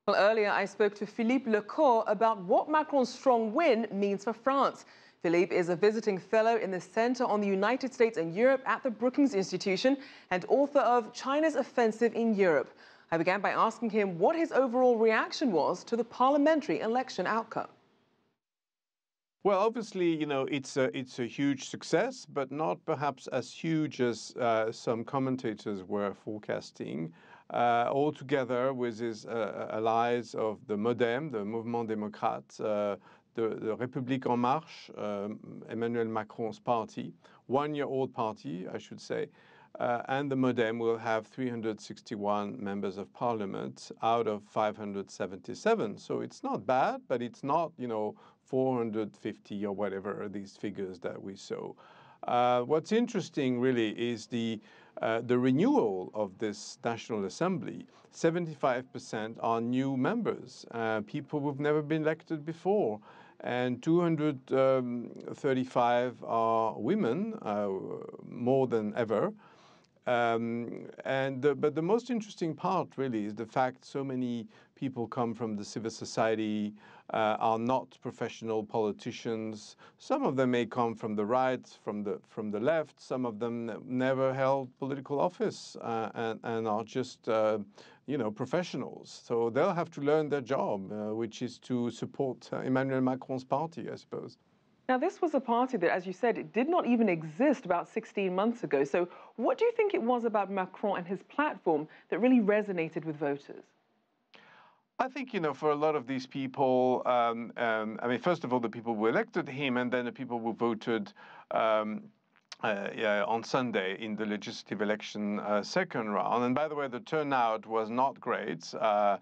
Well, earlier I spoke to Philippe Le Corre about what Macron's strong win means for France. Philippe is a visiting fellow in the Center on the United States and Europe at the Brookings Institution and author of China's Offensive in Europe. I began by asking him what his overall reaction was to the parliamentary election outcome. Well, obviously, it's a huge success, but not perhaps as huge as some commentators were forecasting. Altogether, with his allies of the MoDem, the Mouvement Démocrate, the République En Marche, Emmanuel Macron's party, one-year-old party, I should say, and the MoDem will have 361 members of parliament out of 577. So it's not bad, but it's not, 450 or whatever these figures that we saw. What's interesting really is the renewal of this National Assembly. 75% are new members, people who've never been elected before, and 235 are women, more than ever. But the most interesting part really is the fact so many people come from the civil society, are not professional politicians. Some of them may come from the right, from the left. Some of them never held political office and are just professionals. So they'll have to learn their job, which is to support Emmanuel Macron's party, I suppose. Now, this was a party that, as you said, it did not even exist about 16 months ago. So what do you think it was about Macron and his platform that really resonated with voters? I think, for a lot of these people, first of all, the people who elected him, and then the people who voted on Sunday in the legislative election second round. And by the way, the turnout was not great, less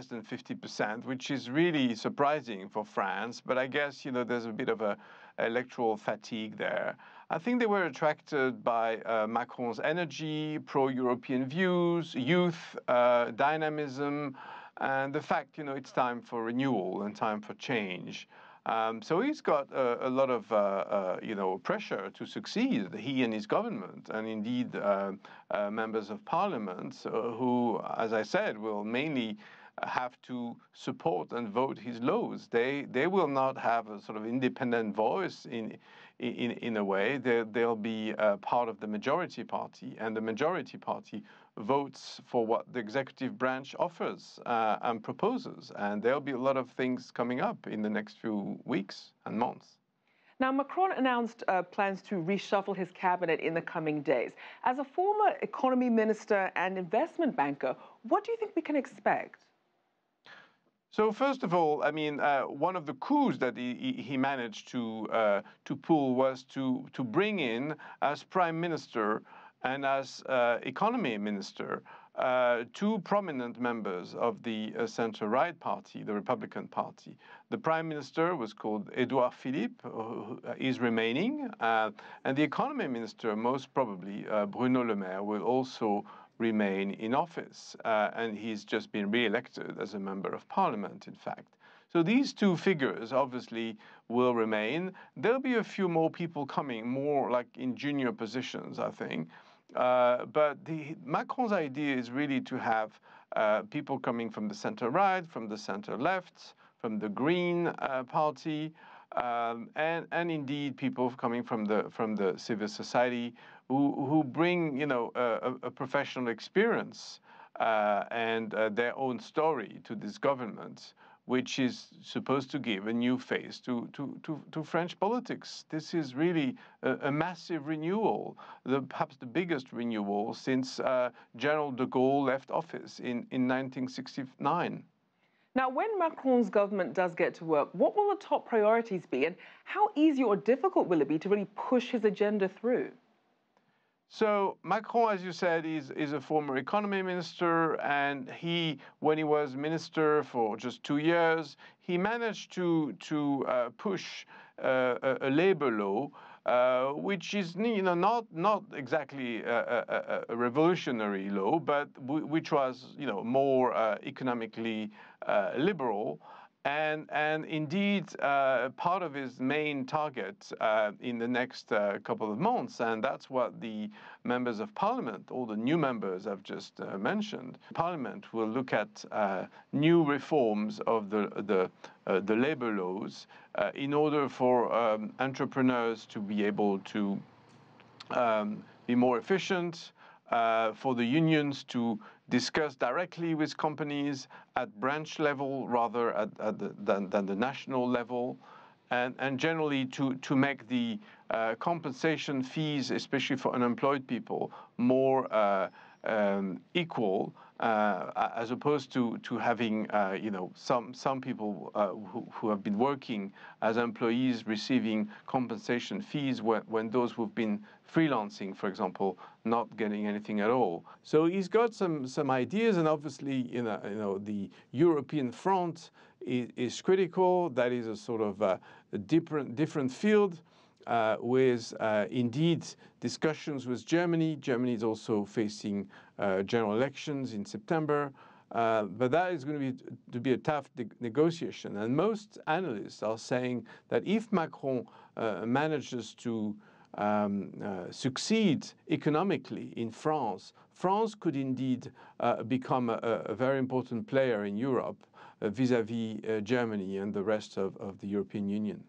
than 50%, which is really surprising for France. But I guess, there's a bit of a electoral fatigue there. I think they were attracted by Macron's energy, pro-European views, youth, dynamism, and the fact, it's time for renewal and time for change. So he's got a lot of, pressure to succeed, he and his government, and indeed members of parliament who, as I said, will mainly have to support and vote his laws. They will not have a sort of independent voice in a way. They'll be part of the majority party, and the majority party votes for what the executive branch offers and proposes. And there'll be a lot of things coming up in the next few weeks and months. Now, Macron announced plans to reshuffle his cabinet in the coming days. As a former economy minister and investment banker, what do you think we can expect? So first of all, one of the coups that he managed to pull was to bring in as prime minister and as economy minister two prominent members of the center-right party, the Republican Party. The prime minister was called Édouard Philippe, who is remaining, and the economy minister, most probably Bruno Le Maire, will also remain in office, and he's just been re-elected as a member of parliament, in fact. So these two figures obviously will remain. There'll be a few more people coming, more like in junior positions, I think. But Macron's idea is really to have people coming from the center-right, from the center-left, from the Green Party, and indeed people coming from the civil society who bring a professional experience and their own story to this government, which is supposed to give a new face to French politics. This is really a massive renewal, perhaps the biggest renewal since General de Gaulle left office in 1969. Now, when Macron's government does get to work, what will the top priorities be, and how easy or difficult will it be to really push his agenda through? So Macron, as you said, is a former economy minister, and when he was minister for just 2 years, he managed to push a labor law, which is not exactly a revolutionary law, but which was more economically liberal. And indeed, part of his main target in the next couple of months, and that's what the members of parliament, all the new members I've just mentioned, parliament will look at new reforms of the labor laws in order for entrepreneurs to be able to be more efficient, for the unions to discuss directly with companies at branch level rather than the national level, and generally to make the compensation fees, especially for unemployed people, more equal, as opposed to having some people who have been working as employees receiving compensation fees when those who've been freelancing, for example, not getting anything at all. So he's got some ideas, and obviously the European front is critical. That is a sort of a different field. With indeed discussions with Germany. Germany is also facing general elections in September, but that is going to be a tough negotiation. And most analysts are saying that if Macron manages to succeed economically in France, France could indeed become a very important player in Europe vis-à-vis Germany and the rest of the European Union.